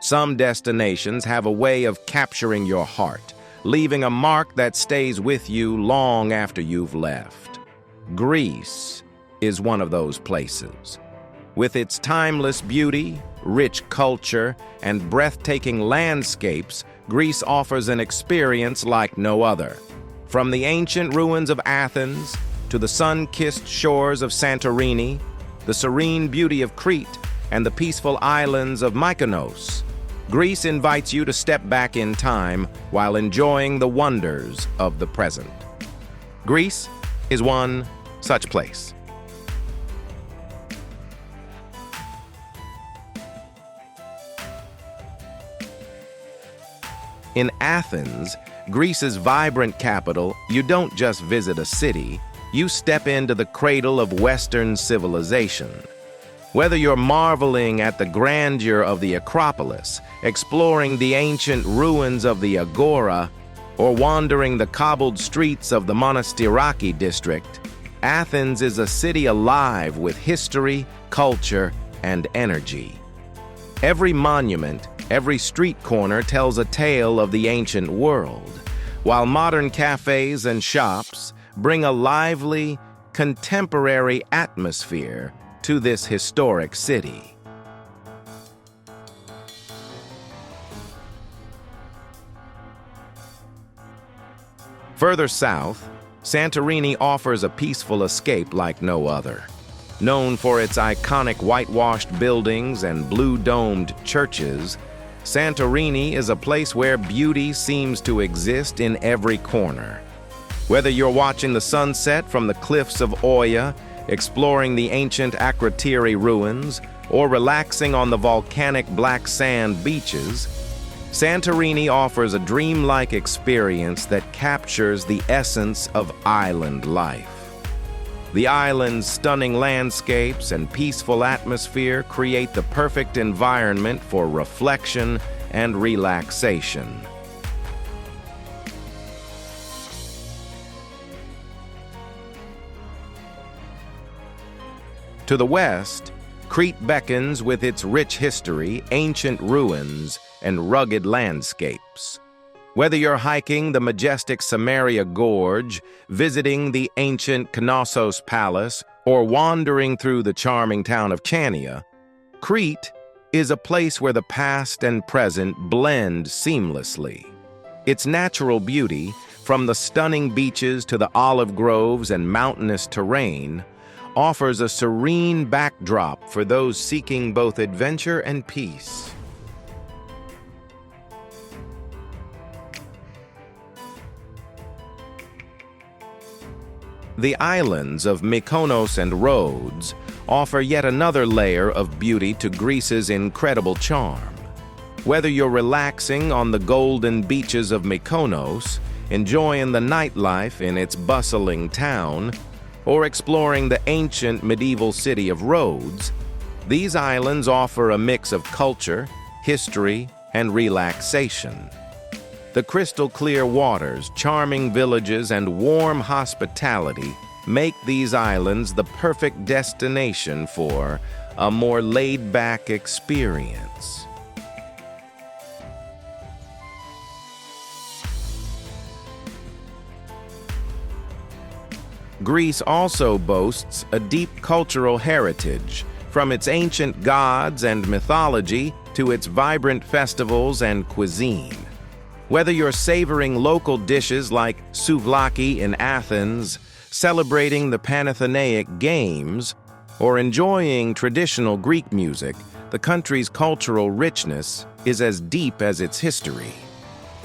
Some destinations have a way of capturing your heart, leaving a mark that stays with you long after you've left. Greece is one of those places. With its timeless beauty, rich culture, and breathtaking landscapes, Greece offers an experience like no other. From the ancient ruins of Athens to the sun-kissed shores of Santorini, the serene beauty of Crete, and the peaceful islands of Mykonos, Greece invites you to step back in time while enjoying the wonders of the present. Greece is one such place. In Athens, Greece's vibrant capital, you don't just visit a city, you step into the cradle of Western civilization. Whether you're marveling at the grandeur of the Acropolis, exploring the ancient ruins of the Agora, or wandering the cobbled streets of the Monastiraki district, Athens is a city alive with history, culture, and energy. Every monument, every street corner tells a tale of the ancient world, while modern cafes and shops bring a lively, contemporary atmosphere to this historic city. Further south, Santorini offers a peaceful escape like no other. Known for its iconic whitewashed buildings and blue-domed churches, Santorini is a place where beauty seems to exist in every corner. Whether you're watching the sunset from the cliffs of Oia, exploring the ancient Akrotiri ruins, or relaxing on the volcanic black sand beaches, Santorini offers a dreamlike experience that captures the essence of island life. The island's stunning landscapes and peaceful atmosphere create the perfect environment for reflection and relaxation. To the west, Crete beckons with its rich history, ancient ruins, and rugged landscapes. Whether you're hiking the majestic Samaria Gorge, visiting the ancient Knossos Palace, or wandering through the charming town of Chania, Crete is a place where the past and present blend seamlessly. Its natural beauty, from the stunning beaches to the olive groves and mountainous terrain, offers a serene backdrop for those seeking both adventure and peace. The islands of Mykonos and Rhodes offer yet another layer of beauty to Greece's incredible charm. Whether you're relaxing on the golden beaches of Mykonos, enjoying the nightlife in its bustling town, or exploring the ancient medieval city of Rhodes, these islands offer a mix of culture, history, and relaxation. The crystal-clear waters, charming villages, and warm hospitality make these islands the perfect destination for a more laid-back experience. Greece also boasts a deep cultural heritage, from its ancient gods and mythology to its vibrant festivals and cuisine. Whether you're savoring local dishes like souvlaki in Athens, celebrating the Panathenaic Games, or enjoying traditional Greek music, the country's cultural richness is as deep as its history.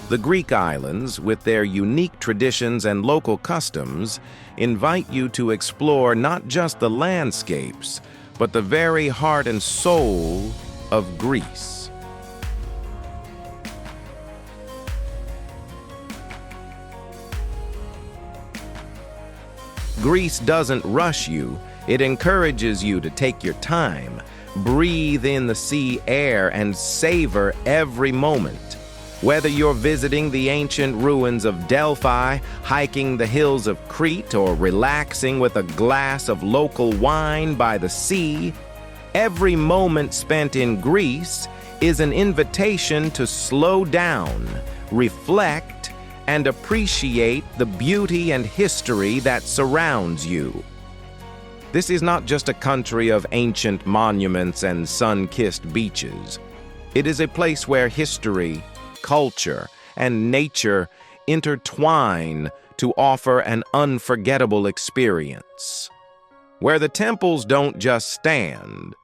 The Greek islands, with their unique traditions and local customs, invite you to explore not just the landscapes, but the very heart and soul of Greece. Greece doesn't rush you, it encourages you to take your time, breathe in the sea air, and savor every moment. Whether you're visiting the ancient ruins of Delphi, hiking the hills of Crete, or relaxing with a glass of local wine by the sea, every moment spent in Greece is an invitation to slow down, reflect, and appreciate the beauty and history that surrounds you. This is not just a country of ancient monuments and sun-kissed beaches. It is a place where history, culture, and nature intertwine to offer an unforgettable experience. Where the temples don't just stand,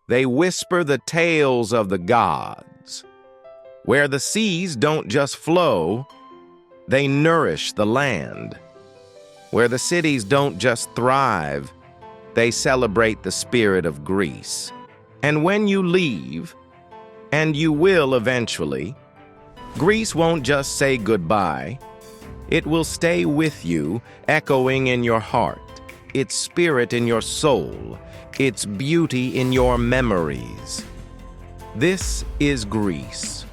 they whisper the tales of the gods. Where the seas don't just flow, they nourish the land. Where the cities don't just thrive, they celebrate the spirit of Greece. And when you leave, and you will eventually, Greece won't just say goodbye. It will stay with you, echoing in your heart, its spirit in your soul, its beauty in your memories. This is Greece,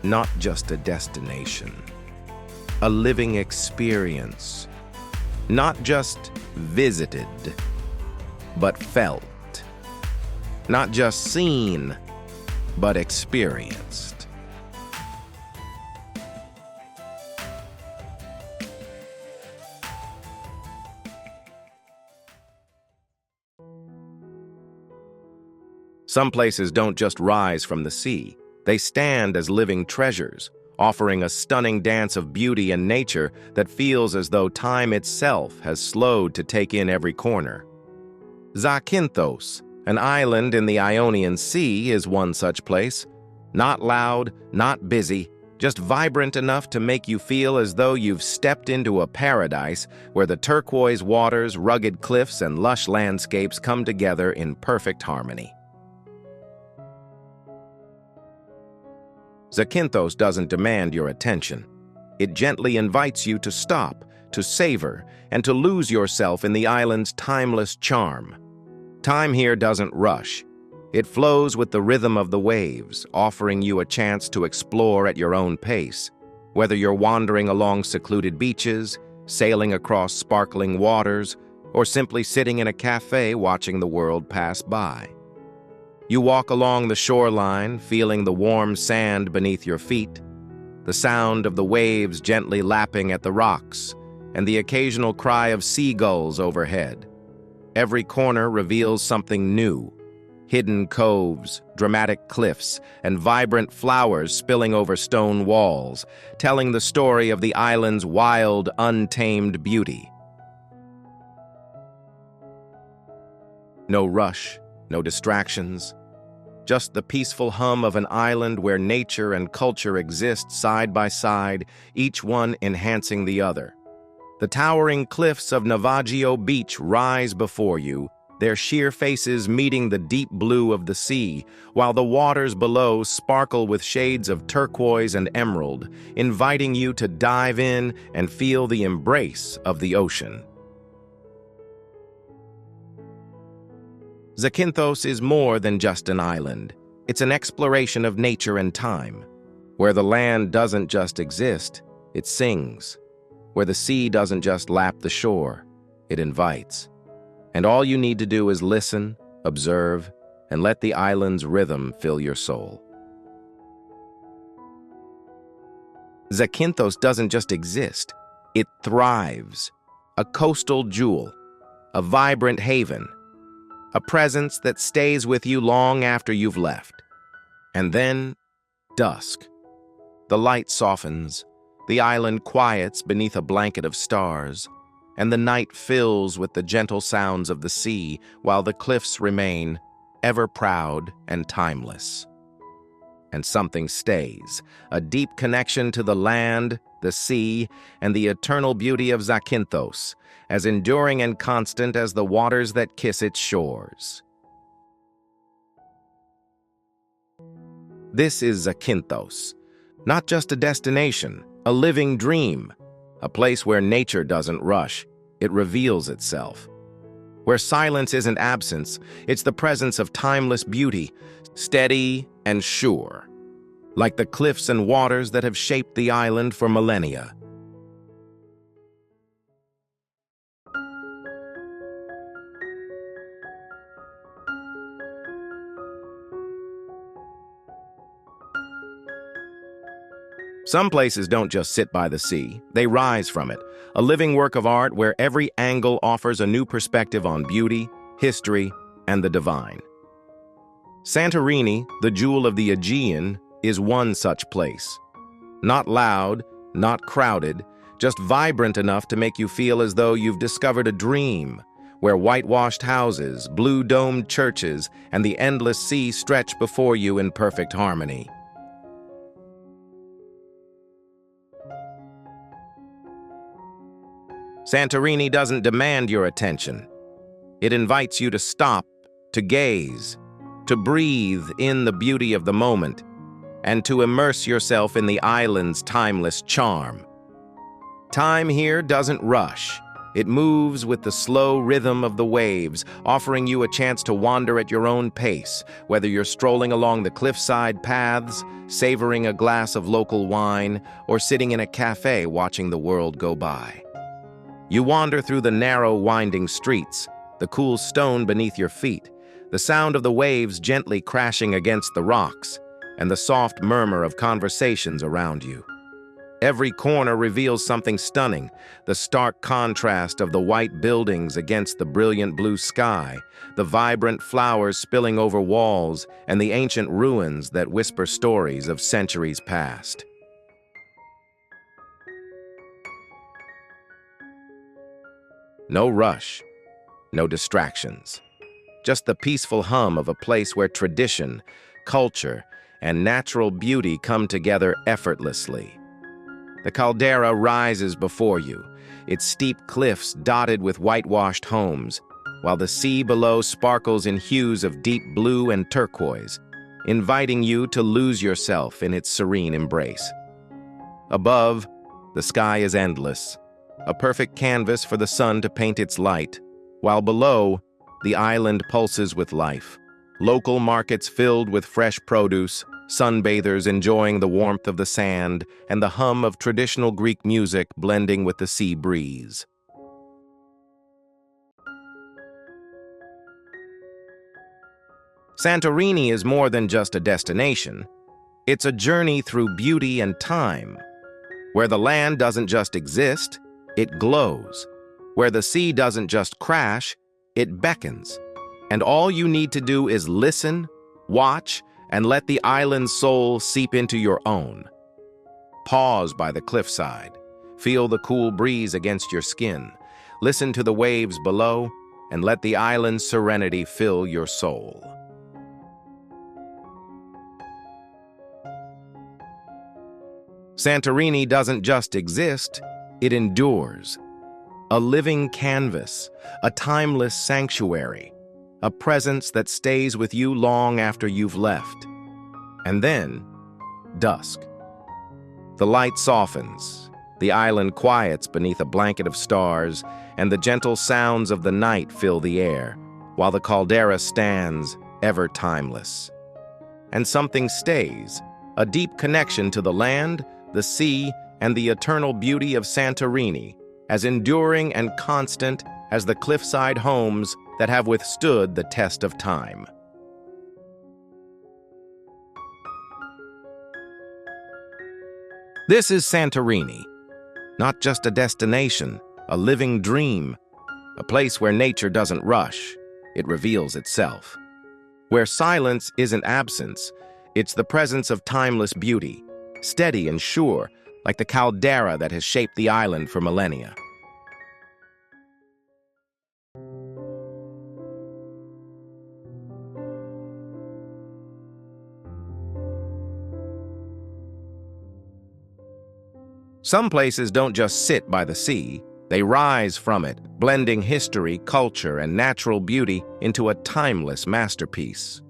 not just a destination, a living experience, not just visited, but felt, not just seen, but experienced. Some places don't just rise from the sea. They stand as living treasures, offering a stunning dance of beauty and nature that feels as though time itself has slowed to take in every corner. Zakynthos, an island in the Ionian Sea, is one such place. Not loud, not busy, just vibrant enough to make you feel as though you've stepped into a paradise where the turquoise waters, rugged cliffs, and lush landscapes come together in perfect harmony. Zakynthos doesn't demand your attention. It gently invites you to stop, to savor, and to lose yourself in the island's timeless charm. Time here doesn't rush. It flows with the rhythm of the waves, offering you a chance to explore at your own pace. Whether you're wandering along secluded beaches, sailing across sparkling waters, or simply sitting in a cafe watching the world pass by. You walk along the shoreline, feeling the warm sand beneath your feet, the sound of the waves gently lapping at the rocks, and the occasional cry of seagulls overhead. Every corner reveals something new: hidden coves, dramatic cliffs, and vibrant flowers spilling over stone walls, telling the story of the island's wild, untamed beauty. No rush, no distractions, just the peaceful hum of an island where nature and culture exist side by side, each one enhancing the other. The towering cliffs of Navajo Beach rise before you, their sheer faces meeting the deep blue of the sea, while the waters below sparkle with shades of turquoise and emerald, inviting you to dive in and feel the embrace of the ocean. Zakynthos is more than just an island. It's an exploration of nature and time, where the land doesn't just exist, it sings. Where the sea doesn't just lap the shore, it invites. And all you need to do is listen, observe, and let the island's rhythm fill your soul. Zakynthos doesn't just exist, it thrives. A coastal jewel, a vibrant haven, a presence that stays with you long after you've left. And then, dusk. The light softens, the island quiets beneath a blanket of stars, and the night fills with the gentle sounds of the sea while the cliffs remain ever proud and timeless. And something stays, a deep connection to the land, the sea, and the eternal beauty of Zakynthos, as enduring and constant as the waters that kiss its shores. This is Zakynthos, not just a destination, a living dream, a place where nature doesn't rush, it reveals itself. Where silence isn't absence, it's the presence of timeless beauty, steady and sure, like the cliffs and waters that have shaped the island for millennia. Some places don't just sit by the sea, they rise from it, a living work of art where every angle offers a new perspective on beauty, history, and the divine. Santorini, the jewel of the Aegean, is one such place. Not loud, not crowded, just vibrant enough to make you feel as though you've discovered a dream, where whitewashed houses, blue-domed churches, and the endless sea stretch before you in perfect harmony. Santorini doesn't demand your attention. It invites you to stop, to gaze, to breathe in the beauty of the moment, and to immerse yourself in the island's timeless charm. Time here doesn't rush. It moves with the slow rhythm of the waves, offering you a chance to wander at your own pace, whether you're strolling along the cliffside paths, savoring a glass of local wine, or sitting in a cafe watching the world go by. You wander through the narrow, winding streets, the cool stone beneath your feet, the sound of the waves gently crashing against the rocks, and the soft murmur of conversations around you. Every corner reveals something stunning, the stark contrast of the white buildings against the brilliant blue sky, the vibrant flowers spilling over walls, and the ancient ruins that whisper stories of centuries past. No rush, no distractions. Just the peaceful hum of a place where tradition, culture, and natural beauty come together effortlessly. The caldera rises before you, its steep cliffs dotted with whitewashed homes, while the sea below sparkles in hues of deep blue and turquoise, inviting you to lose yourself in its serene embrace. Above, the sky is endless, a perfect canvas for the sun to paint its light, while below, the island pulses with life. Local markets filled with fresh produce, sunbathers enjoying the warmth of the sand, and the hum of traditional Greek music blending with the sea breeze. Santorini is more than just a destination. It's a journey through beauty and time, where the land doesn't just exist, it glows. Where the sea doesn't just crash, it beckons. And all you need to do is listen, watch, and let the island's soul seep into your own. Pause by the cliffside. Feel the cool breeze against your skin. Listen to the waves below, and let the island's serenity fill your soul. Santorini doesn't just exist, it endures. A living canvas, a timeless sanctuary, a presence that stays with you long after you've left. And then, dusk. The light softens, the island quiets beneath a blanket of stars, and the gentle sounds of the night fill the air, while the caldera stands, ever timeless. And something stays, a deep connection to the land, the sea, and the eternal beauty of Santorini, as enduring and constant as the cliffside homes that have withstood the test of time. This is Santorini, not just a destination, a living dream, a place where nature doesn't rush, it reveals itself. Where silence isn't absence, it's the presence of timeless beauty, steady and sure, like the caldera that has shaped the island for millennia. Some places don't just sit by the sea, they rise from it, blending history, culture, and natural beauty into a timeless masterpiece.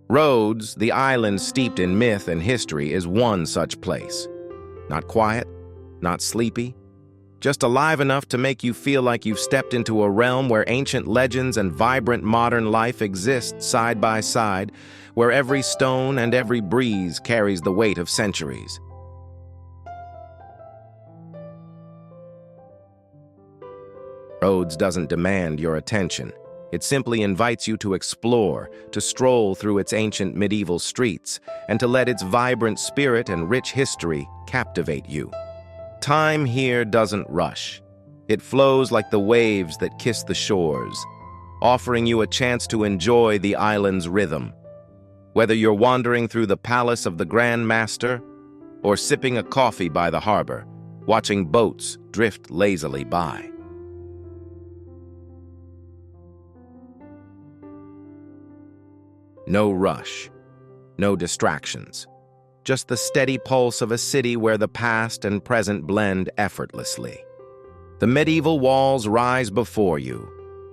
Rhodes, the island steeped in myth and history, is one such place. Not quiet, not sleepy, just alive enough to make you feel like you've stepped into a realm where ancient legends and vibrant modern life exist side by side, where every stone and every breeze carries the weight of centuries. Rhodes doesn't demand your attention. It simply invites you to explore, to stroll through its ancient medieval streets, and to let its vibrant spirit and rich history captivate you. Time here doesn't rush. It flows like the waves that kiss the shores, offering you a chance to enjoy the island's rhythm. Whether you're wandering through the palace of the Grand Master or sipping a coffee by the harbor, watching boats drift lazily by. No rush, no distractions, just the steady pulse of a city where the past and present blend effortlessly. The medieval walls rise before you,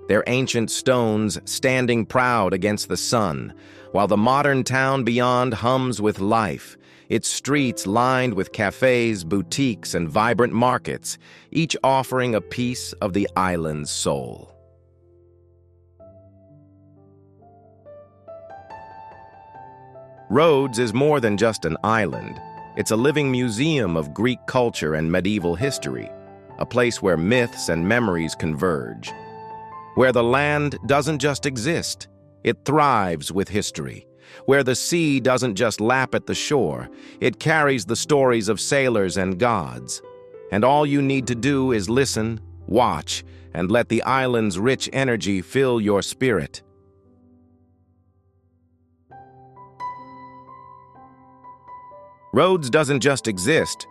their ancient stones standing proud against the sun, while the modern town beyond hums with life, its streets lined with cafes, boutiques, and vibrant markets, each offering a piece of the island's soul. Rhodes is more than just an island. It's a living museum of Greek culture and medieval history, a place where myths and memories converge. Where the land doesn't just exist, it thrives with history. Where the sea doesn't just lap at the shore, it carries the stories of sailors and gods. And all you need to do is listen, watch, and let the island's rich energy fill your spirit. Rhodes doesn't just exist,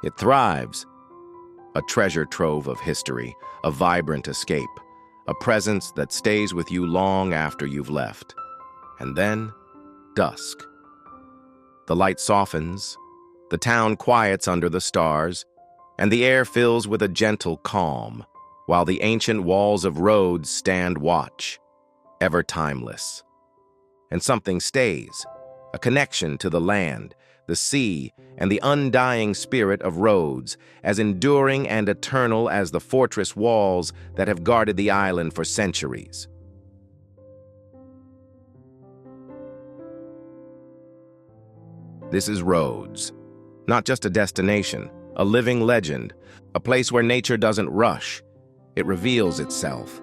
it thrives. A treasure trove of history, a vibrant escape, a presence that stays with you long after you've left. And then, dusk. The light softens, the town quiets under the stars, and the air fills with a gentle calm, while the ancient walls of Rhodes stand watch, ever timeless. And something stays, a connection to the land, the sea, and the undying spirit of Rhodes, as enduring and eternal as the fortress walls that have guarded the island for centuries. This is Rhodes, not just a destination, a living legend, a place where nature doesn't rush, it reveals itself,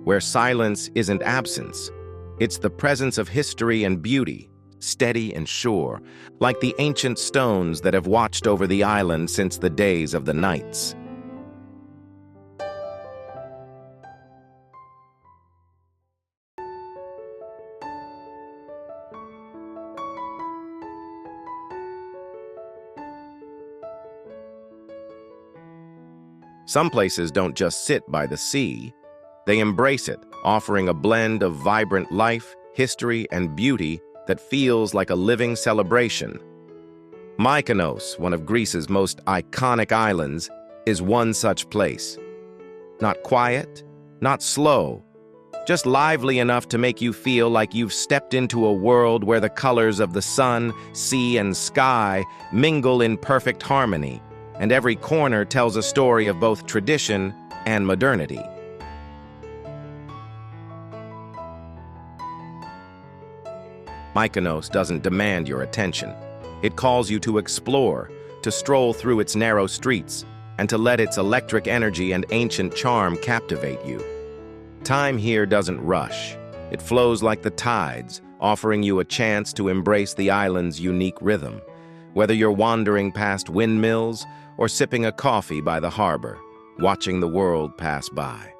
where silence isn't absence, it's the presence of history and beauty, steady and sure, like the ancient stones that have watched over the island since the days of the knights. Some places don't just sit by the sea, they embrace it, offering a blend of vibrant life, history, and beauty that feels like a living celebration. Mykonos, one of Greece's most iconic islands, is one such place. Not quiet, not slow, just lively enough to make you feel like you've stepped into a world where the colors of the sun, sea, and sky mingle in perfect harmony, and every corner tells a story of both tradition and modernity. Mykonos doesn't demand your attention. It calls you to explore, to stroll through its narrow streets, and to let its electric energy and ancient charm captivate you. Time here doesn't rush. It flows like the tides, offering you a chance to embrace the island's unique rhythm. Whether you're wandering past windmills or sipping a coffee by the harbor, watching the world pass by.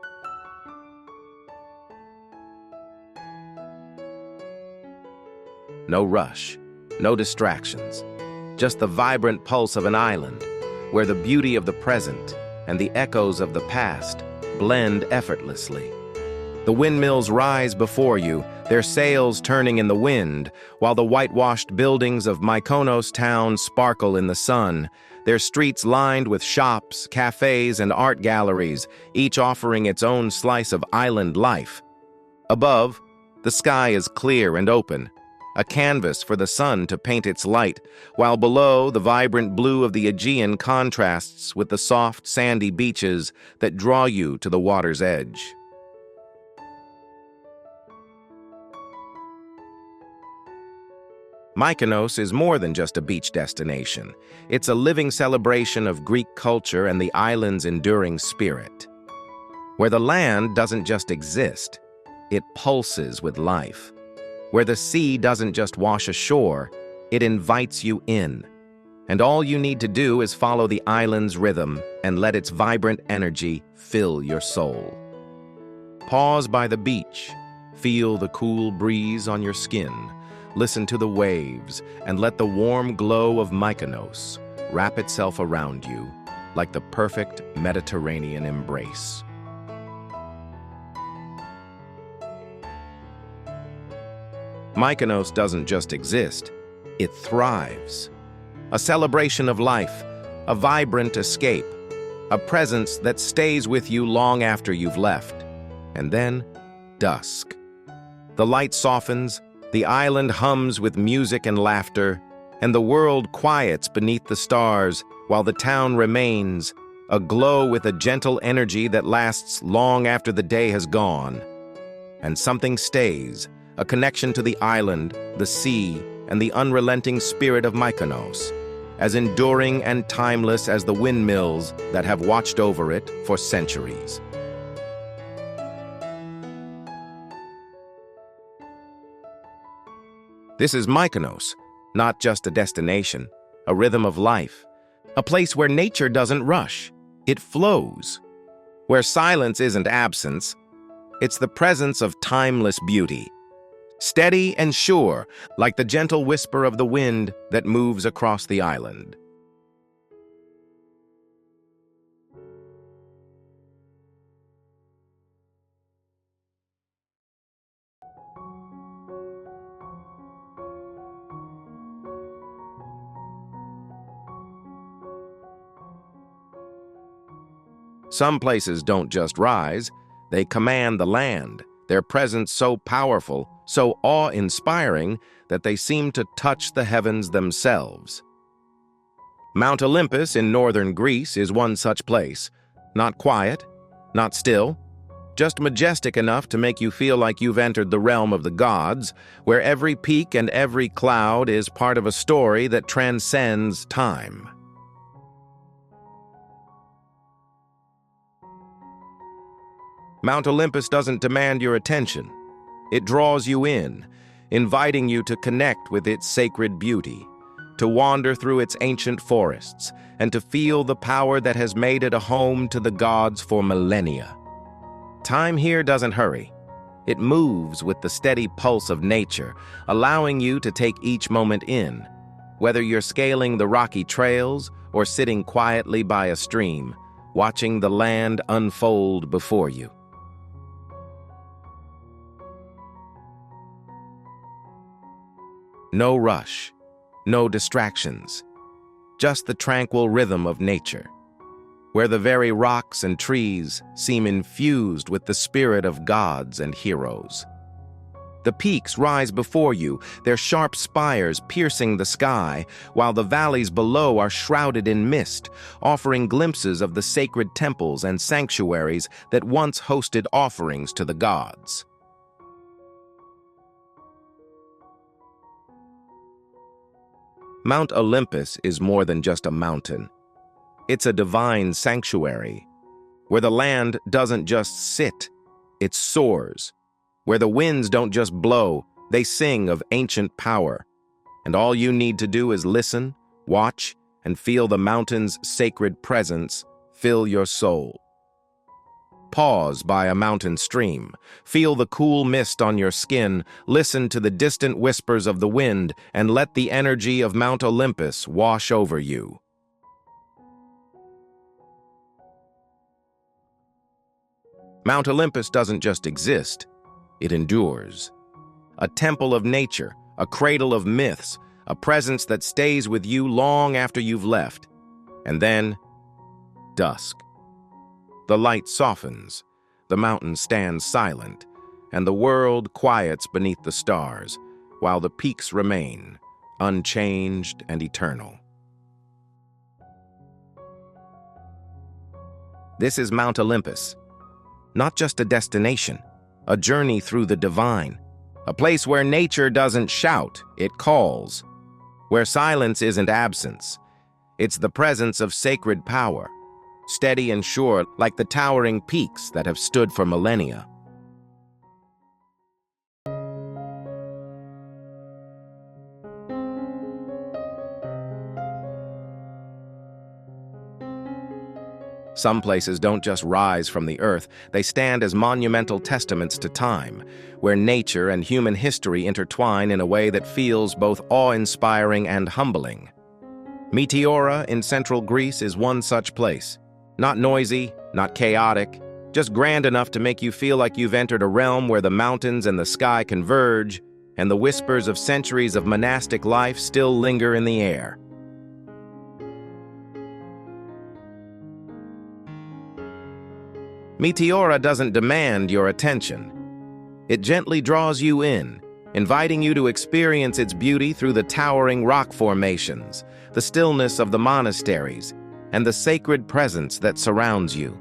No rush, no distractions, just the vibrant pulse of an island where the beauty of the present and the echoes of the past blend effortlessly. The windmills rise before you, their sails turning in the wind, while the whitewashed buildings of Mykonos town sparkle in the sun, their streets lined with shops, cafes, and art galleries, each offering its own slice of island life. Above, the sky is clear and open, a canvas for the sun to paint its light, while below, the vibrant blue of the Aegean contrasts with the soft, sandy beaches that draw you to the water's edge. Mykonos is more than just a beach destination. It's a living celebration of Greek culture and the island's enduring spirit. Where the land doesn't just exist, it pulses with life. Where the sea doesn't just wash ashore, it invites you in. And all you need to do is follow the island's rhythm and let its vibrant energy fill your soul. Pause by the beach, feel the cool breeze on your skin, listen to the waves, and let the warm glow of Mykonos wrap itself around you like the perfect Mediterranean embrace. Mykonos doesn't just exist, it thrives. A celebration of life, a vibrant escape, a presence that stays with you long after you've left. And then, dusk. The light softens, the island hums with music and laughter, and the world quiets beneath the stars while the town remains, aglow with a gentle energy that lasts long after the day has gone. And something stays, a connection to the island, the sea, and the unrelenting spirit of Mykonos, as enduring and timeless as the windmills that have watched over it for centuries. This is Mykonos, not just a destination, a rhythm of life, a place where nature doesn't rush, it flows. Where silence isn't absence, it's the presence of timeless beauty. Steady and sure, like the gentle whisper of the wind that moves across the island. Some places don't just rise, they command the land, their presence so powerful, so awe-inspiring, that they seem to touch the heavens themselves. Mount Olympus in northern Greece is one such place. Not quiet, not still, just majestic enough to make you feel like you've entered the realm of the gods, where every peak and every cloud is part of a story that transcends time. Mount Olympus doesn't demand your attention. It draws you in, inviting you to connect with its sacred beauty, to wander through its ancient forests, and to feel the power that has made it a home to the gods for millennia. Time here doesn't hurry. It moves with the steady pulse of nature, allowing you to take each moment in, whether you're scaling the rocky trails or sitting quietly by a stream, watching the land unfold before you. No rush, no distractions, just the tranquil rhythm of nature, where the very rocks and trees seem infused with the spirit of gods and heroes. The peaks rise before you, their sharp spires piercing the sky, while the valleys below are shrouded in mist, offering glimpses of the sacred temples and sanctuaries that once hosted offerings to the gods. Mount Olympus is more than just a mountain. It's a divine sanctuary, where the land doesn't just sit, it soars, where the winds don't just blow, they sing of ancient power, and all you need to do is listen, watch, and feel the mountain's sacred presence fill your soul. Pause by a mountain stream, feel the cool mist on your skin, listen to the distant whispers of the wind, and let the energy of Mount Olympus wash over you. Mount Olympus doesn't just exist, it endures. A temple of nature, a cradle of myths, a presence that stays with you long after you've left. And then, dusk. The light softens, the mountain stands silent, and the world quiets beneath the stars, while the peaks remain, unchanged and eternal. This is Mount Olympus, not just a destination, a journey through the divine, a place where nature doesn't shout, it calls, where silence isn't absence, it's the presence of sacred power, steady and sure like the towering peaks that have stood for millennia. Some places don't just rise from the earth, they stand as monumental testaments to time, where nature and human history intertwine in a way that feels both awe-inspiring and humbling. Meteora in central Greece is one such place. Not noisy, not chaotic, just grand enough to make you feel like you've entered a realm where the mountains and the sky converge, and the whispers of centuries of monastic life still linger in the air. Meteora doesn't demand your attention. It gently draws you in, inviting you to experience its beauty through the towering rock formations, the stillness of the monasteries, and the sacred presence that surrounds you.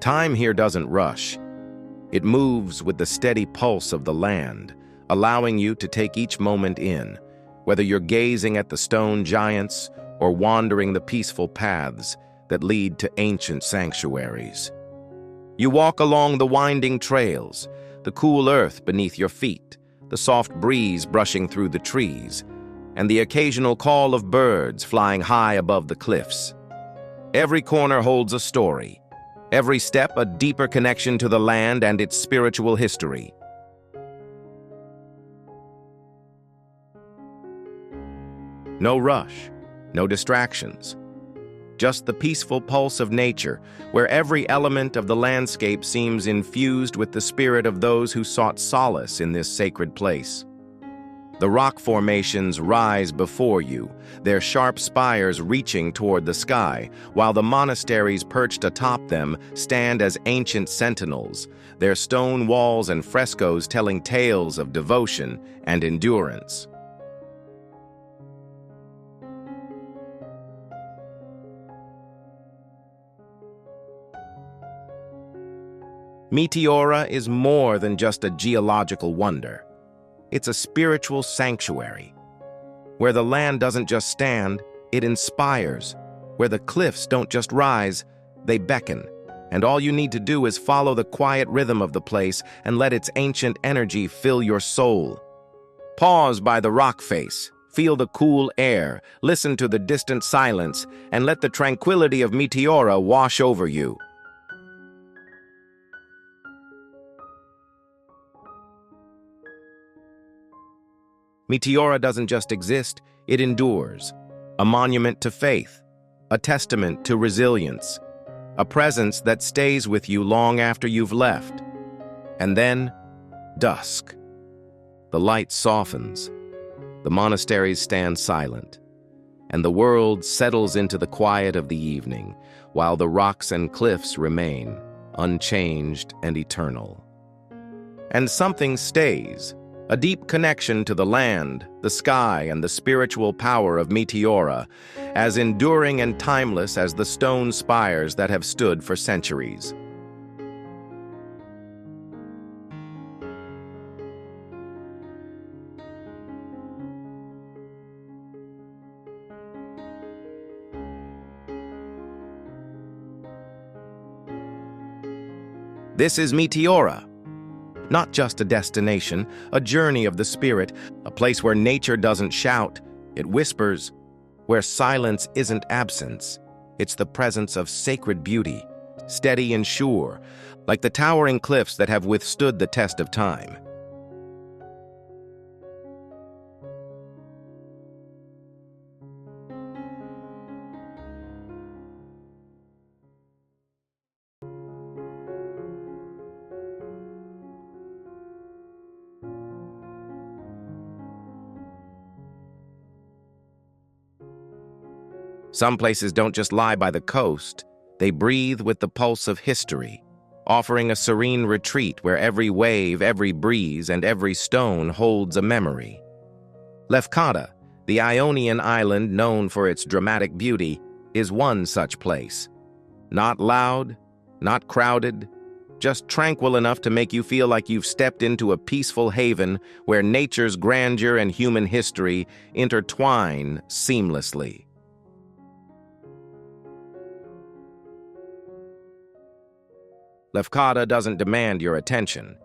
Time here doesn't rush. It moves with the steady pulse of the land, allowing you to take each moment in, whether you're gazing at the stone giants or wandering the peaceful paths that lead to ancient sanctuaries. You walk along the winding trails, the cool earth beneath your feet, the soft breeze brushing through the trees, and the occasional call of birds flying high above the cliffs. Every corner holds a story, every step a deeper connection to the land and its spiritual history. No rush, no distractions. Just the peaceful pulse of nature, where every element of the landscape seems infused with the spirit of those who sought solace in this sacred place. The rock formations rise before you, their sharp spires reaching toward the sky, while the monasteries perched atop them stand as ancient sentinels, their stone walls and frescoes telling tales of devotion and endurance. Meteora is more than just a geological wonder. It's a spiritual sanctuary, where the land doesn't just stand, it inspires, where the cliffs don't just rise, they beckon, and all you need to do is follow the quiet rhythm of the place and let its ancient energy fill your soul. Pause by the rock face, feel the cool air, listen to the distant silence, and let the tranquility of Meteora wash over you. Meteora doesn't just exist, it endures. A monument to faith, a testament to resilience, a presence that stays with you long after you've left. And then, dusk. The light softens, the monasteries stand silent, and the world settles into the quiet of the evening, while the rocks and cliffs remain, unchanged and eternal. And something stays. A deep connection to the land, the sky, and the spiritual power of Meteora, as enduring and timeless as the stone spires that have stood for centuries. This is Meteora. Not just a destination, a journey of the spirit, a place where nature doesn't shout, it whispers, where silence isn't absence, it's the presence of sacred beauty, steady and sure, like the towering cliffs that have withstood the test of time. Some places don't just lie by the coast, they breathe with the pulse of history, offering a serene retreat where every wave, every breeze, and every stone holds a memory. Lefkada, the Ionian island known for its dramatic beauty, is one such place. Not loud, not crowded, just tranquil enough to make you feel like you've stepped into a peaceful haven where nature's grandeur and human history intertwine seamlessly. Lefkada doesn't demand your attention.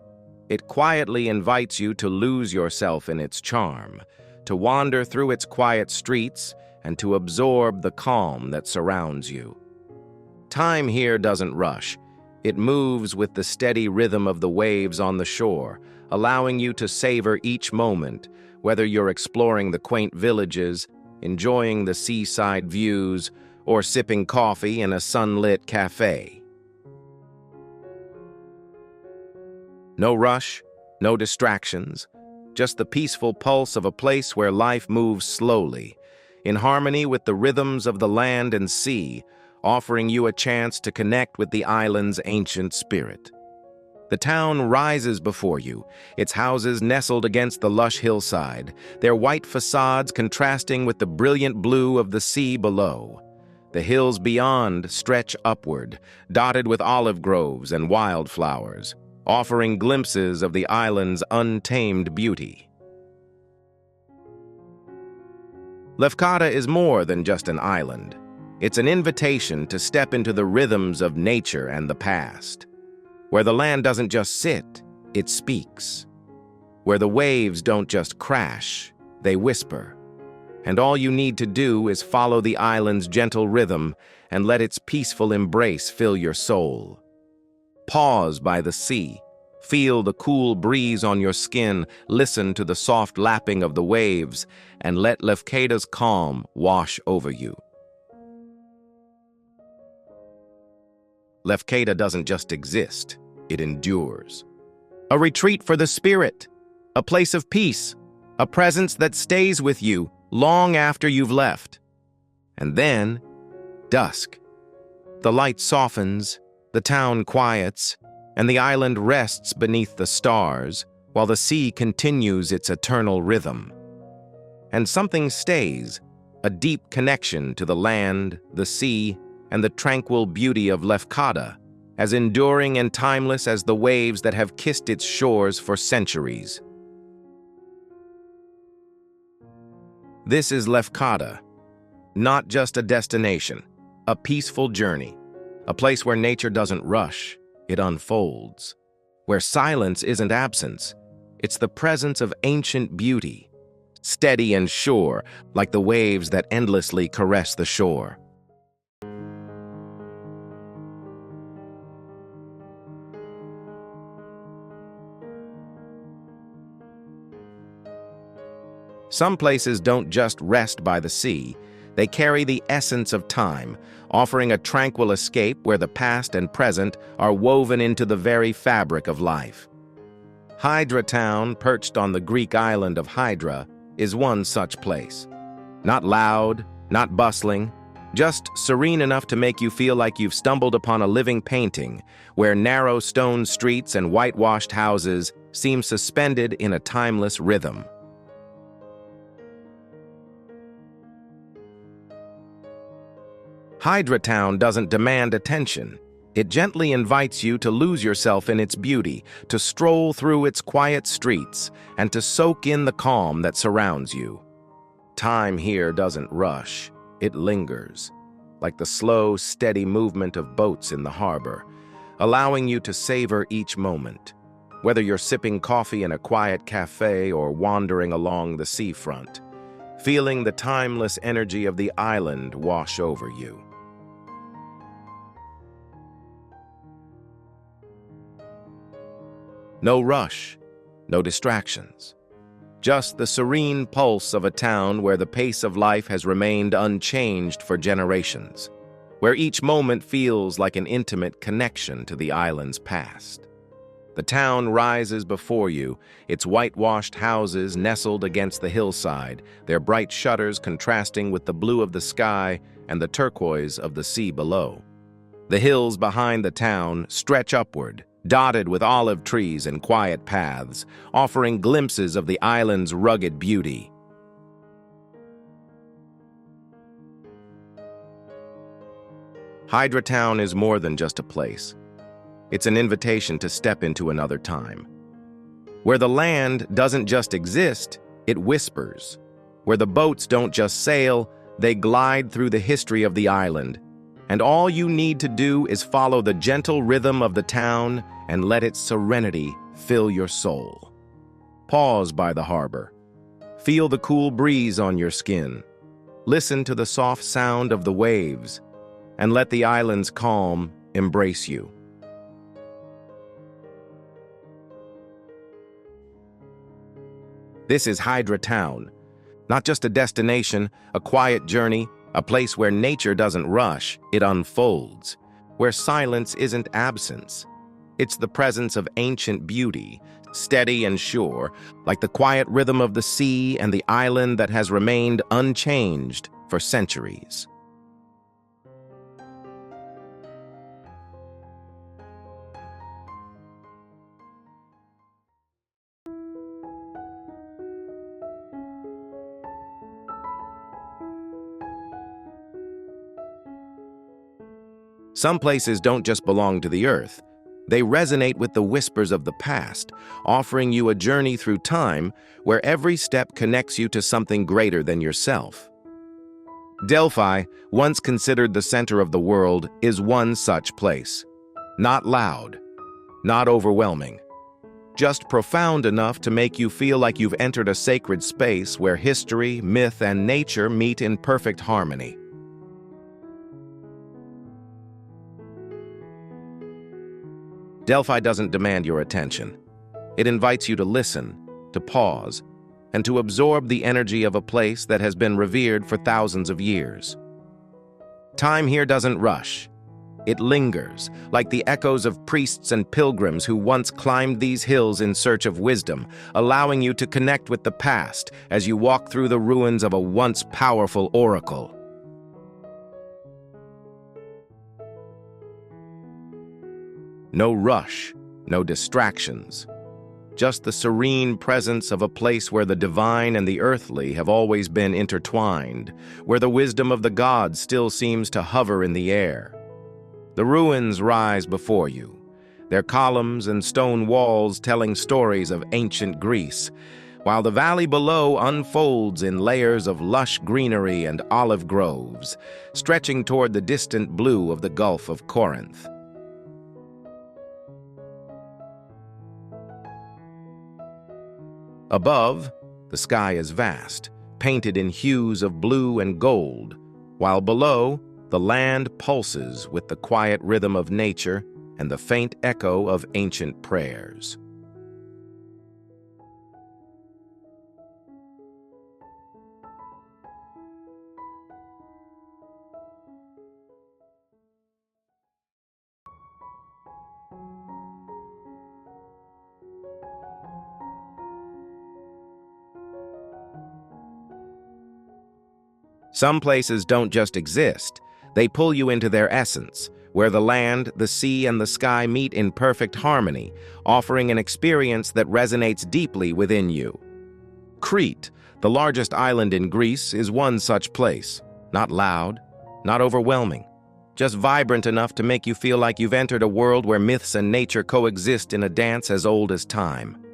It quietly invites you to lose yourself in its charm, to wander through its quiet streets, and to absorb the calm that surrounds you. Time here doesn't rush. It moves with the steady rhythm of the waves on the shore, allowing you to savor each moment, whether you're exploring the quaint villages, enjoying the seaside views, or sipping coffee in a sunlit cafe. No rush, no distractions, just the peaceful pulse of a place where life moves slowly, in harmony with the rhythms of the land and sea, offering you a chance to connect with the island's ancient spirit. The town rises before you, its houses nestled against the lush hillside, their white facades contrasting with the brilliant blue of the sea below. The hills beyond stretch upward, dotted with olive groves and wildflowers, offering glimpses of the island's untamed beauty. Lefkada is more than just an island. It's an invitation to step into the rhythms of nature and the past, where the land doesn't just sit, it speaks, where the waves don't just crash, they whisper, and all you need to do is follow the island's gentle rhythm and let its peaceful embrace fill your soul. Pause by the sea, feel the cool breeze on your skin, listen to the soft lapping of the waves, and let Lefkada's calm wash over you. Lefkada doesn't just exist, it endures. A retreat for the spirit, a place of peace, a presence that stays with you long after you've left. And then, dusk. The light softens, the town quiets, and the island rests beneath the stars, while the sea continues its eternal rhythm. And something stays, a deep connection to the land, the sea, and the tranquil beauty of Lefkada, as enduring and timeless as the waves that have kissed its shores for centuries. This is Lefkada, not just a destination, a peaceful journey, a place where nature doesn't rush, it unfolds, where silence isn't absence, it's the presence of ancient beauty, steady and sure, like the waves that endlessly caress the shore. Some places don't just rest by the sea, they carry the essence of time, offering a tranquil escape where the past and present are woven into the very fabric of life. Hydra Town, perched on the Greek island of Hydra, is one such place. Not loud, not bustling, just serene enough to make you feel like you've stumbled upon a living painting, where narrow stone streets and whitewashed houses seem suspended in a timeless rhythm. Hydra Town doesn't demand attention. It gently invites you to lose yourself in its beauty, to stroll through its quiet streets, and to soak in the calm that surrounds you. Time here doesn't rush, it lingers, like the slow, steady movement of boats in the harbor, allowing you to savor each moment, whether you're sipping coffee in a quiet cafe or wandering along the seafront, feeling the timeless energy of the island wash over you. No rush, no distractions. Just the serene pulse of a town where the pace of life has remained unchanged for generations, where each moment feels like an intimate connection to the island's past. The town rises before you, its whitewashed houses nestled against the hillside, their bright shutters contrasting with the blue of the sky and the turquoise of the sea below. The hills behind the town stretch upward, dotted with olive trees and quiet paths, offering glimpses of the island's rugged beauty. Hydra Town is more than just a place. It's an invitation to step into another time, where the land doesn't just exist, it whispers, where the boats don't just sail, they glide through the history of the island, and all you need to do is follow the gentle rhythm of the town and let its serenity fill your soul. Pause by the harbor. Feel the cool breeze on your skin. Listen to the soft sound of the waves, and let the island's calm embrace you. This is Hydra Town, not just a destination, a quiet journey, a place where nature doesn't rush, it unfolds, where silence isn't absence. It's the presence of ancient beauty, steady and sure, like the quiet rhythm of the sea and the island that has remained unchanged for centuries. Some places don't just belong to the earth. They resonate with the whispers of the past, offering you a journey through time where every step connects you to something greater than yourself. Delphi, once considered the center of the world, is one such place. Not loud, not overwhelming, just profound enough to make you feel like you've entered a sacred space where history, myth, and nature meet in perfect harmony. Delphi doesn't demand your attention. It invites you to listen, to pause, and to absorb the energy of a place that has been revered for thousands of years. Time here doesn't rush. It lingers, like the echoes of priests and pilgrims who once climbed these hills in search of wisdom, allowing you to connect with the past as you walk through the ruins of a once powerful oracle. No rush, no distractions. Just the serene presence of a place where the divine and the earthly have always been intertwined, where the wisdom of the gods still seems to hover in the air. The ruins rise before you, their columns and stone walls telling stories of ancient Greece, while the valley below unfolds in layers of lush greenery and olive groves, stretching toward the distant blue of the Gulf of Corinth. Above, the sky is vast, painted in hues of blue and gold, while below, the land pulses with the quiet rhythm of nature and the faint echo of ancient prayers. Some places don't just exist, they pull you into their essence, where the land, the sea, and the sky meet in perfect harmony, offering an experience that resonates deeply within you. Crete, the largest island in Greece, is one such place. Not loud, not overwhelming, just vibrant enough to make you feel like you've entered a world where myths and nature coexist in a dance as old as time.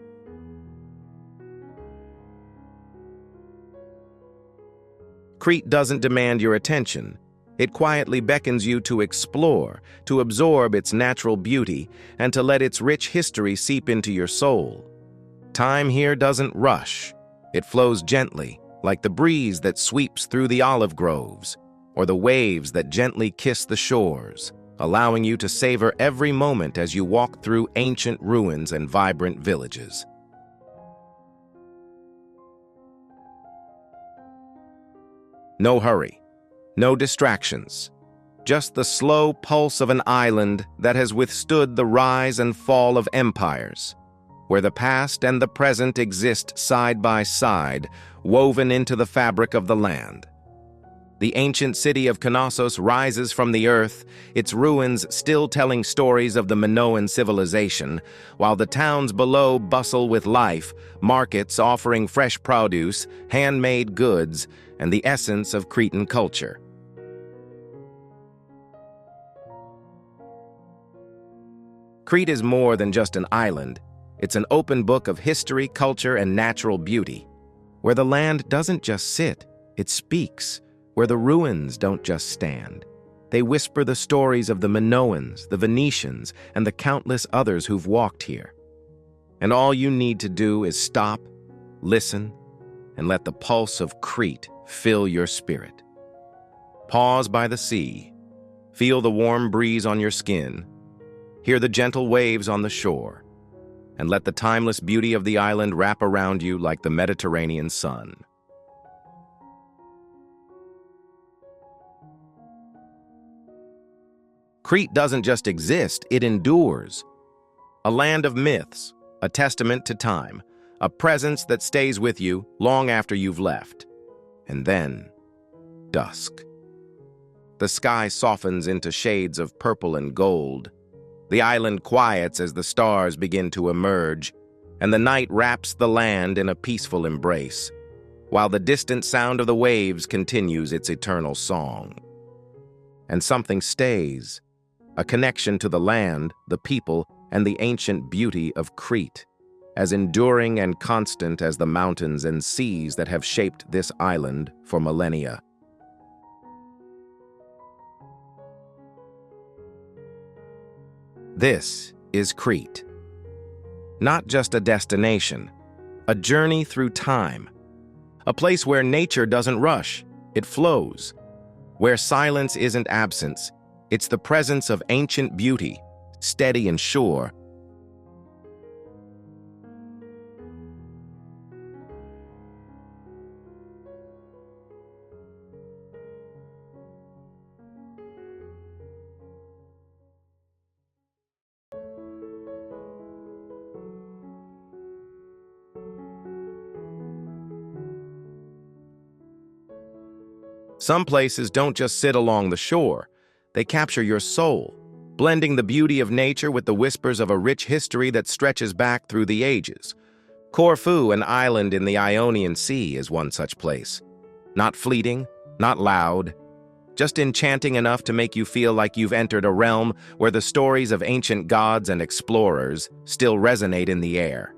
Crete doesn't demand your attention. It quietly beckons you to explore, to absorb its natural beauty, and to let its rich history seep into your soul. Time here doesn't rush. It flows gently, like the breeze that sweeps through the olive groves, or the waves that gently kiss the shores, allowing you to savor every moment as you walk through ancient ruins and vibrant villages. No hurry, no distractions, just the slow pulse of an island that has withstood the rise and fall of empires, where the past and the present exist side by side, woven into the fabric of the land. The ancient city of Knossos rises from the earth, its ruins still telling stories of the Minoan civilization, while the towns below bustle with life, markets offering fresh produce, handmade goods, and the essence of Cretan culture. Crete is more than just an island. It's an open book of history, culture, and natural beauty, where the land doesn't just sit, it speaks, where the ruins don't just stand. They whisper the stories of the Minoans, the Venetians, and the countless others who've walked here. And all you need to do is stop, listen, and let the pulse of Crete fill your spirit. Pause by the sea, Feel the warm breeze on your skin, hear the gentle waves on the shore, and let the timeless beauty of the island wrap around you like the Mediterranean sun. Crete doesn't just exist, it endures. A land of myths, a testament to time, a presence that stays with you long after you've left. And then, dusk. The sky softens into shades of purple and gold. The island quiets as the stars begin to emerge, and the night wraps the land in a peaceful embrace, while the distant sound of the waves continues its eternal song. And something stays, a connection to the land, the people, and the ancient beauty of Crete, as enduring and constant as the mountains and seas that have shaped this island for millennia. This is Crete. Not just a destination, a journey through time. A place where nature doesn't rush, it flows. Where silence isn't absence, it's the presence of ancient beauty, steady and sure. Some places don't just sit along the shore, they capture your soul, blending the beauty of nature with the whispers of a rich history that stretches back through the ages. Corfu, an island in the Ionian Sea, is one such place. Not fleeting, not loud, just enchanting enough to make you feel like you've entered a realm where the stories of ancient gods and explorers still resonate in the air.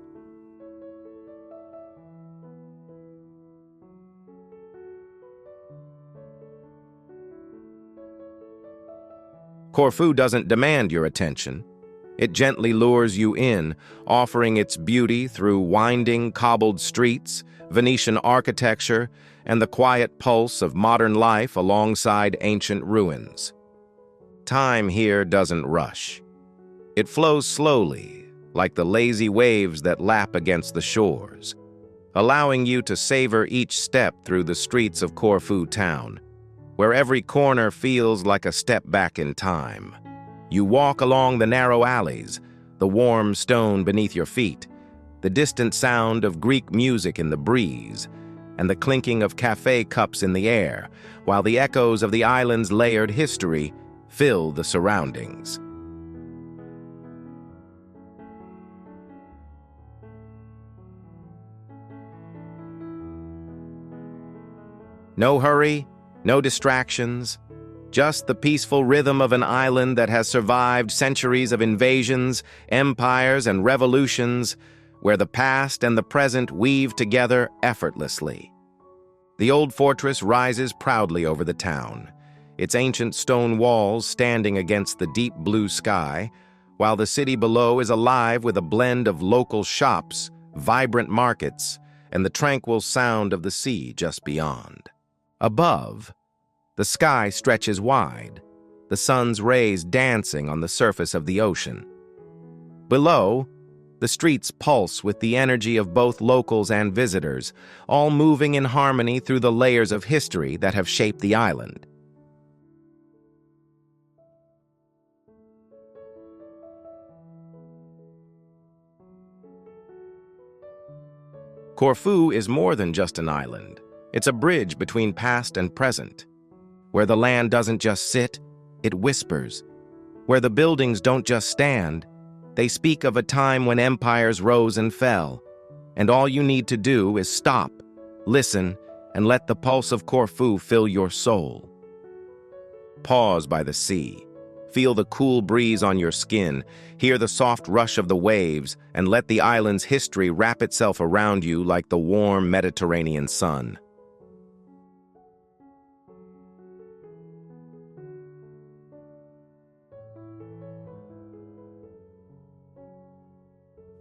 Corfu doesn't demand your attention. It gently lures you in, offering its beauty through winding, cobbled streets, Venetian architecture, and the quiet pulse of modern life alongside ancient ruins. Time here doesn't rush. It flows slowly, like the lazy waves that lap against the shores, allowing you to savor each step through the streets of Corfu town, where every corner feels like a step back in time. You walk along the narrow alleys, the warm stone beneath your feet, the distant sound of Greek music in the breeze, and the clinking of cafe cups in the air, while the echoes of the island's layered history fill the surroundings. No hurry, no distractions, just the peaceful rhythm of an island that has survived centuries of invasions, empires, and revolutions, where the past and the present weave together effortlessly. The old fortress rises proudly over the town, its ancient stone walls standing against the deep blue sky, while the city below is alive with a blend of local shops, vibrant markets, and the tranquil sound of the sea just beyond. Above, the sky stretches wide, the sun's rays dancing on the surface of the ocean. Below, the streets pulse with the energy of both locals and visitors, all moving in harmony through the layers of history that have shaped the island. Corfu is more than just an island. It's a bridge between past and present, where the land doesn't just sit, it whispers, where the buildings don't just stand, they speak of a time when empires rose and fell, and all you need to do is stop, listen, and let the pulse of Corfu fill your soul. Pause by the sea, feel the cool breeze on your skin, hear the soft rush of the waves, and let the island's history wrap itself around you like the warm Mediterranean sun.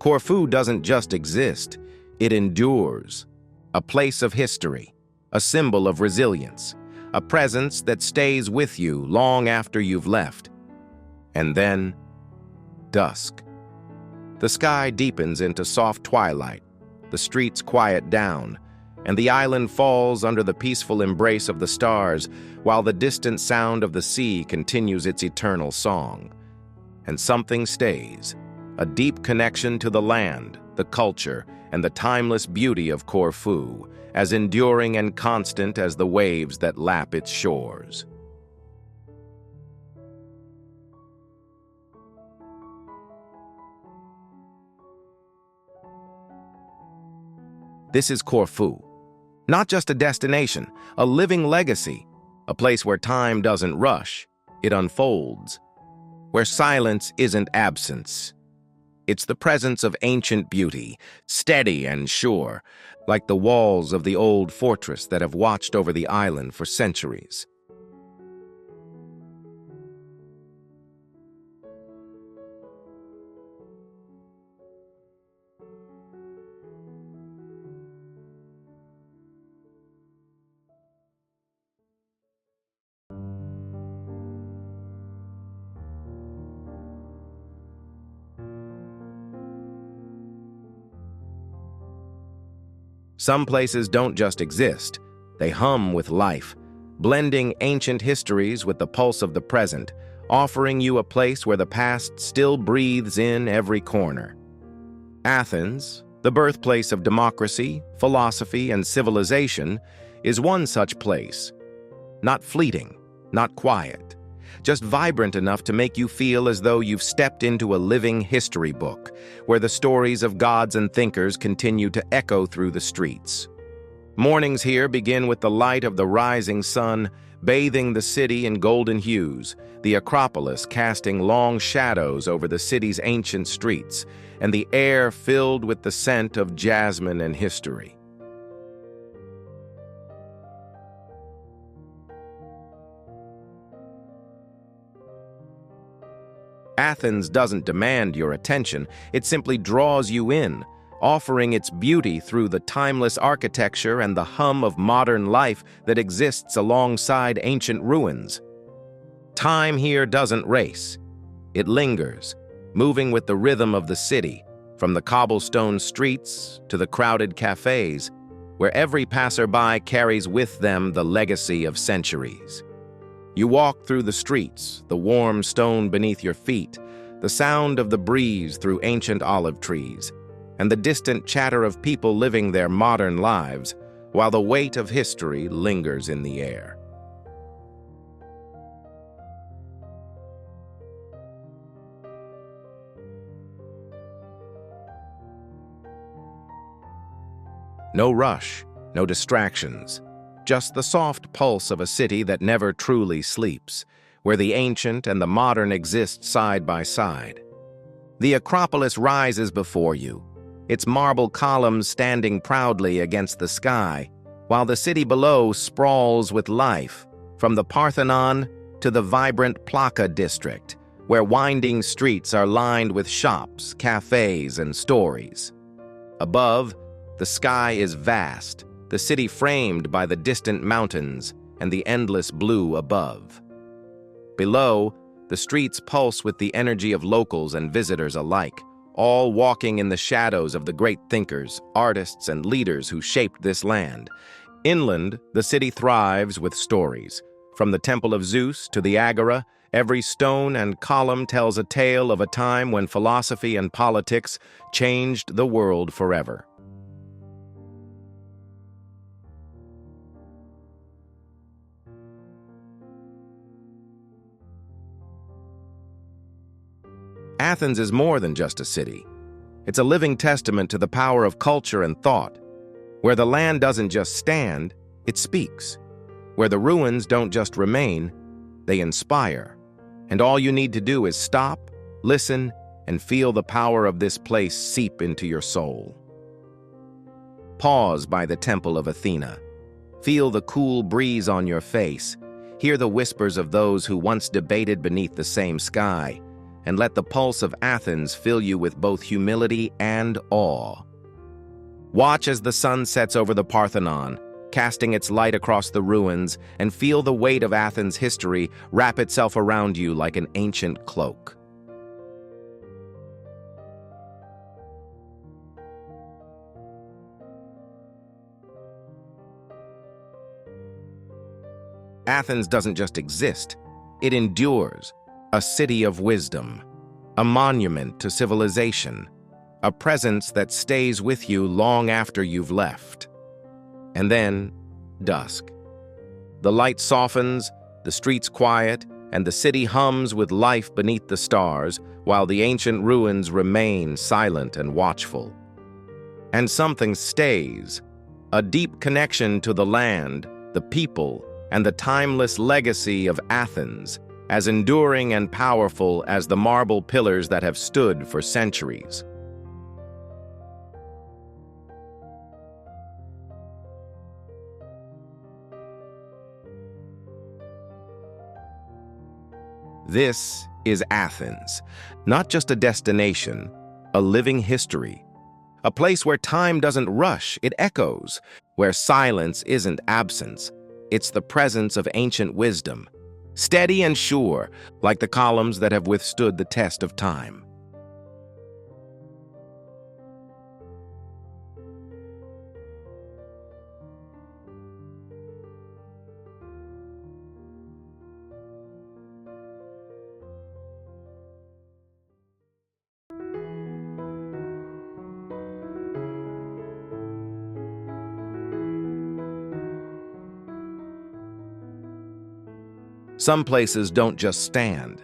Corfu doesn't just exist, it endures. A place of history, a symbol of resilience, a presence that stays with you long after you've left. And then, dusk. The sky deepens into soft twilight, the streets quiet down, and the island falls under the peaceful embrace of the stars, while the distant sound of the sea continues its eternal song. And something stays, a deep connection to the land, the culture, and the timeless beauty of Corfu, as enduring and constant as the waves that lap its shores. This is Corfu. Not just a destination, a living legacy, a place where time doesn't rush, it unfolds. Where silence isn't absence. It's the presence of ancient beauty, steady and sure, like the walls of the old fortress that have watched over the island for centuries. Some places don't just exist, they hum with life, blending ancient histories with the pulse of the present, offering you a place where the past still breathes in every corner. Athens, the birthplace of democracy, philosophy, and civilization, is one such place. Not fleeting, not quiet, just vibrant enough to make you feel as though you've stepped into a living history book, where the stories of gods and thinkers continue to echo through the streets. Mornings here begin with the light of the rising sun, bathing the city in golden hues, the Acropolis casting long shadows over the city's ancient streets, and the air filled with the scent of jasmine and history. Athens doesn't demand your attention, it simply draws you in, offering its beauty through the timeless architecture and the hum of modern life that exists alongside ancient ruins. Time here doesn't race. It lingers, moving with the rhythm of the city, from the cobblestone streets to the crowded cafes, where every passerby carries with them the legacy of centuries. You walk through the streets, the warm stone beneath your feet, the sound of the breeze through ancient olive trees, and the distant chatter of people living their modern lives, while the weight of history lingers in the air. No rush, no distractions. Just the soft pulse of a city that never truly sleeps, where the ancient and the modern exist side by side. The Acropolis rises before you, its marble columns standing proudly against the sky, while the city below sprawls with life, from the Parthenon to the vibrant Plaka district, where winding streets are lined with shops, cafes, and stories. Above, the sky is vast, the city framed by the distant mountains and the endless blue above. Below, the streets pulse with the energy of locals and visitors alike, all walking in the shadows of the great thinkers, artists, and leaders who shaped this land. Inland, the city thrives with stories. From the Temple of Zeus to the Agora, every stone and column tells a tale of a time when philosophy and politics changed the world forever. Athens is more than just a city. It's a living testament to the power of culture and thought. Where the land doesn't just stand, it speaks. Where the ruins don't just remain, they inspire. And all you need to do is stop, listen, and feel the power of this place seep into your soul. Pause by the Temple of Athena. Feel the cool breeze on your face. Hear the whispers of those who once debated beneath the same sky. And let the pulse of Athens fill you with both humility and awe. Watch as the sun sets over the Parthenon, casting its light across the ruins, and feel the weight of Athens' history wrap itself around you like an ancient cloak. Athens doesn't just exist, it endures, a city of wisdom, a monument to civilization, a presence that stays with you long after you've left. And then, dusk. The light softens, the streets quiet, and the city hums with life beneath the stars, while the ancient ruins remain silent and watchful. And something stays, a deep connection to the land, the people, and the timeless legacy of Athens, as enduring and powerful as the marble pillars that have stood for centuries. This is Athens, not just a destination, a living history. A place where time doesn't rush, it echoes, where silence isn't absence. It's the presence of ancient wisdom, steady and sure, like the columns that have withstood the test of time. Some places don't just stand.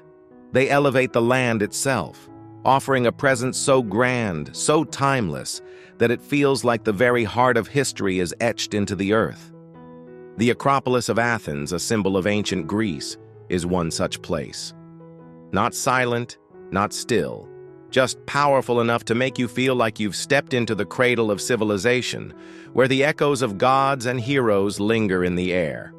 They elevate the land itself, offering a presence so grand, so timeless, that it feels like the very heart of history is etched into the earth. The Acropolis of Athens, a symbol of ancient Greece, is one such place. Not silent, not still, just powerful enough to make you feel like you've stepped into the cradle of civilization, where the echoes of gods and heroes linger in the air.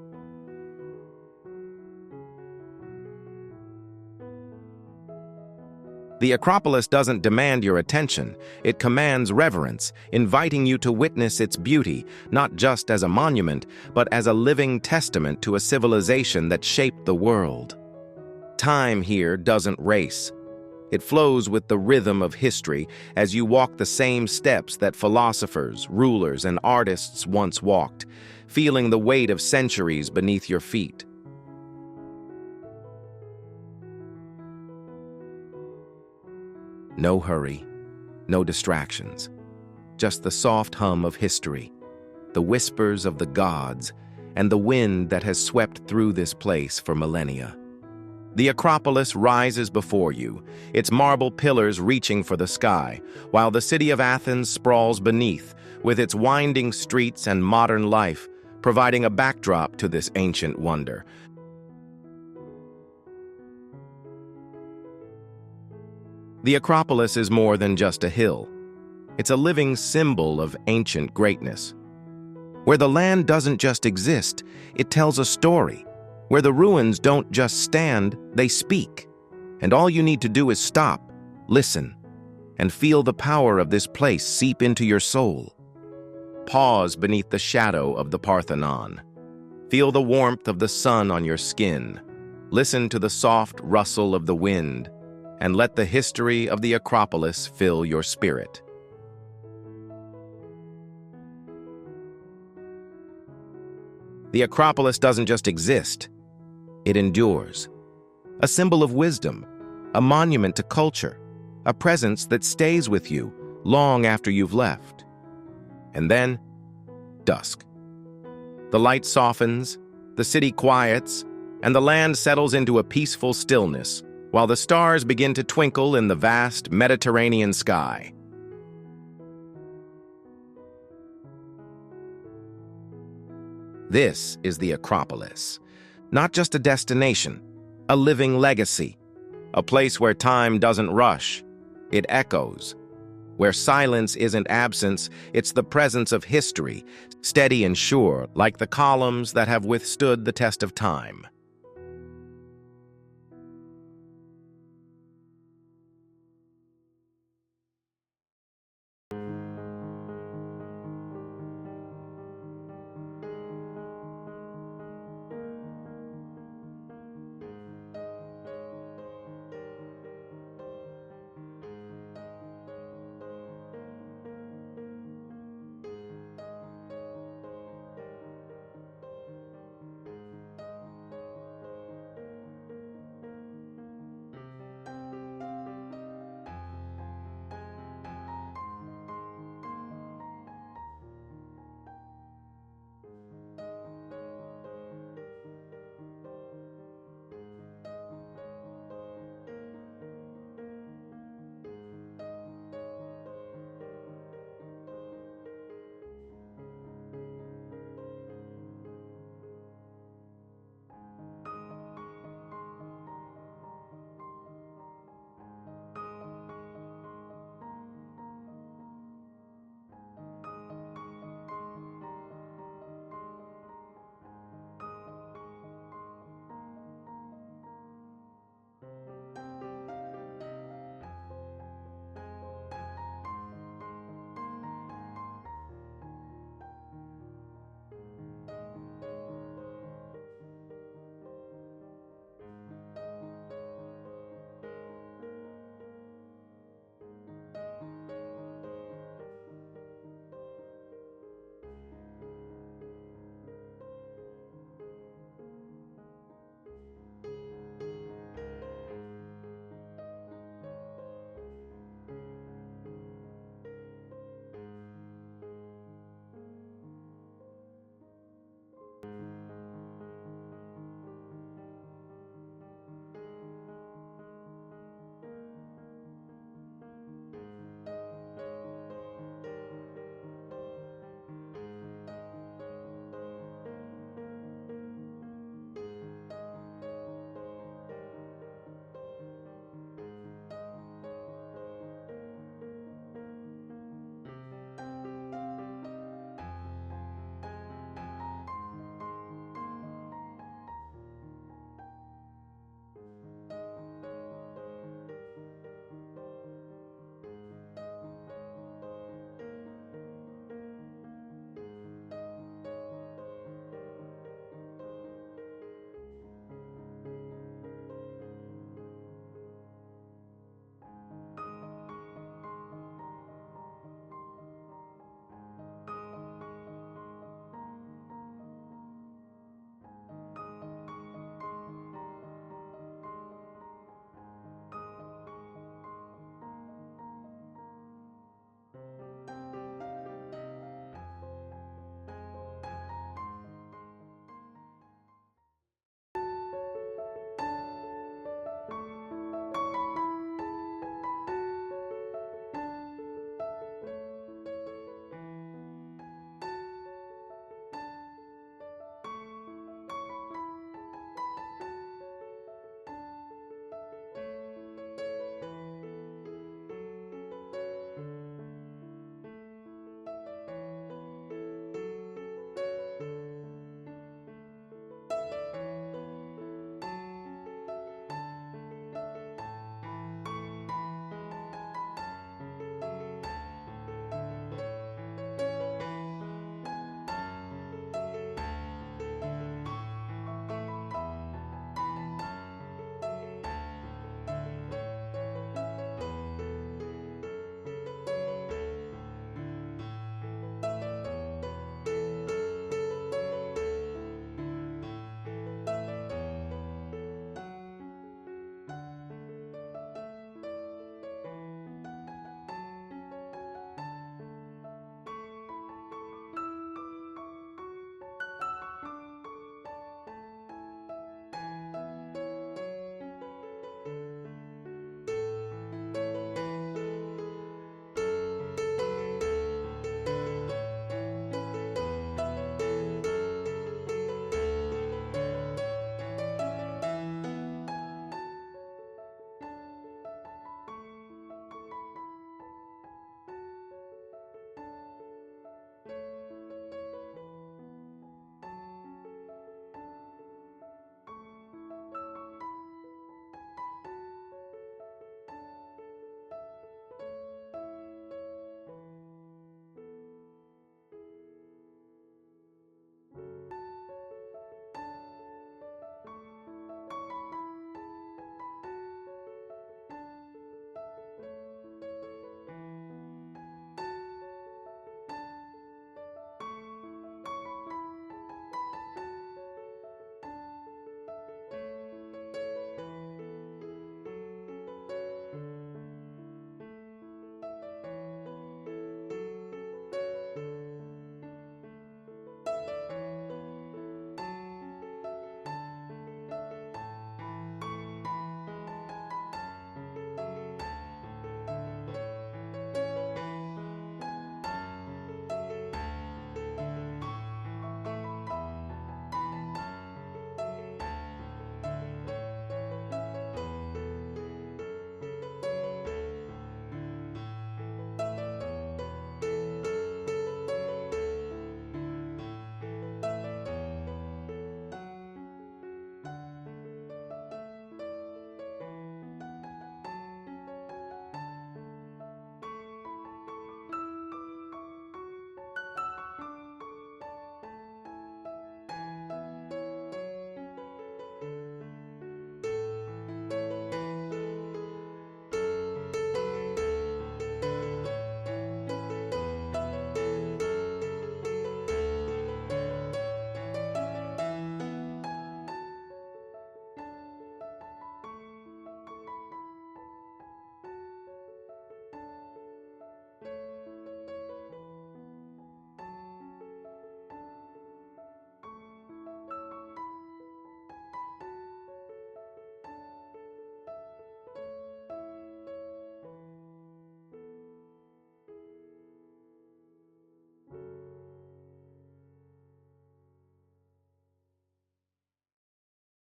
The Acropolis doesn't demand your attention, it commands reverence, inviting you to witness its beauty, not just as a monument, but as a living testament to a civilization that shaped the world. Time here doesn't race. It flows with the rhythm of history as you walk the same steps that philosophers, rulers, and artists once walked, feeling the weight of centuries beneath your feet. No hurry, no distractions, just the soft hum of history, the whispers of the gods, and the wind that has swept through this place for millennia. The Acropolis rises before you, its marble pillars reaching for the sky, while the city of Athens sprawls beneath, with its winding streets and modern life, providing a backdrop to this ancient wonder. The Acropolis is more than just a hill. It's a living symbol of ancient greatness. Where the land doesn't just exist, it tells a story. Where the ruins don't just stand, they speak. And all you need to do is stop, listen, and feel the power of this place seep into your soul. Pause beneath the shadow of the Parthenon. Feel the warmth of the sun on your skin. Listen to the soft rustle of the wind, and let the history of the Acropolis fill your spirit. The Acropolis doesn't just exist, it endures. A symbol of wisdom, a monument to culture, a presence that stays with you long after you've left. And then, dusk. The light softens, the city quiets, and the land settles into a peaceful stillness, while the stars begin to twinkle in the vast Mediterranean sky. This is the Acropolis, not just a destination, a living legacy, a place where time doesn't rush, it echoes. Where silence isn't absence, it's the presence of history, steady and sure, like the columns that have withstood the test of time.